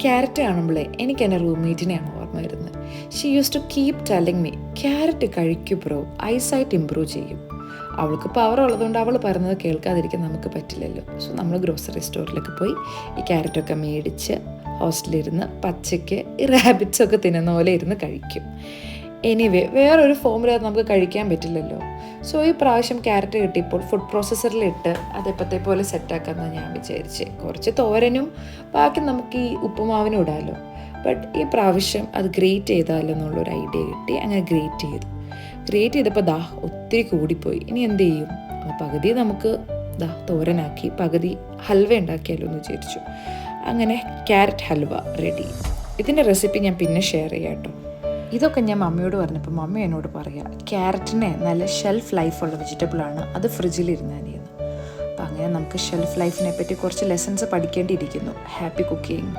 Carrot കാണുമ്പോഴേ എനിക്ക് എൻ്റെ റൂംമേറ്റിനെയാണ് ഓർമ്മ വരുന്നത്. She use to keep telling me, carrot കഴിക്കൂ ബ്രോ, ഐസൈറ്റ് ഇമ്പ്രൂവ് ചെയ്യും. അവൾക്ക് പവർ ഉള്ളതുകൊണ്ട് അവൾ പറയുന്നത് കേൾക്കാതിരിക്കാൻ നമുക്ക് പറ്റില്ലല്ലോ. സോ നമ്മൾ ഗ്രോസറി സ്റ്റോറിലൊക്കെ പോയി ഈ ക്യാരറ്റൊക്കെ മേടിച്ച് ഹോസ്റ്റലിരുന്ന് പച്ചയ്ക്ക് ഈ റാബിറ്റ്സൊക്കെ തിന്നുന്ന പോലെ ഇരുന്ന് കഴിക്കും. എനിവേ വേറൊരു ഫോമിൽ നമുക്ക് കഴിക്കാൻ പറ്റില്ലല്ലോ. സോ ഈ പ്രാവശ്യം ക്യാരറ്റ് കിട്ടിയപ്പോൾ ഫുഡ് പ്രോസസ്സറിലിട്ട് അതെപ്പത്തെ പോലെ സെറ്റാക്കാമെന്ന് ഞാൻ വിചാരിച്ച്. കുറച്ച് തോരനും ബാക്കി നമുക്ക് ഈ ഉപ്പുമാവിനും ഇടാമല്ലോ. ബട്ട് ഈ പ്രാവശ്യം അത് ഗ്രേറ്റ് ചെയ്താലോ എന്നുള്ളൊരു ഐഡിയ കിട്ടി. അങ്ങനെ ഗ്രേറ്റ് ചെയ്തപ്പോൾ ഒത്തിരി കൂടിപ്പോയി. ഇനി എന്ത് ചെയ്യും? പകുതി നമുക്ക് തോരനാക്കി പകുതി ഹൽവ ഉണ്ടാക്കിയാലോ എന്ന് വിചാരിച്ചു. അങ്ങനെ ക്യാരറ്റ് ഹൽവ റെഡി. ഇതിൻ്റെ റെസിപ്പി ഞാൻ പിന്നെ ഷെയർ ചെയ്യാം കേട്ടോ. ഇതൊക്കെ ഞാൻ മമ്മിയോട് പറഞ്ഞപ്പോൾ മമ്മി എന്നോട് പറയാം, ക്യാരറ്റിനെ നല്ല ഷെൽഫ് ലൈഫുള്ള വെജിറ്റബിളാണ്, അത് ഫ്രിഡ്ജിലിരുന്നാനിയെന്ന്. അപ്പം അങ്ങനെ നമുക്ക് ഷെൽഫ് ലൈഫിനെ പറ്റി കുറച്ച് ലെസൺസ് പഠിക്കേണ്ടിയിരിക്കുന്നു. Happy cooking.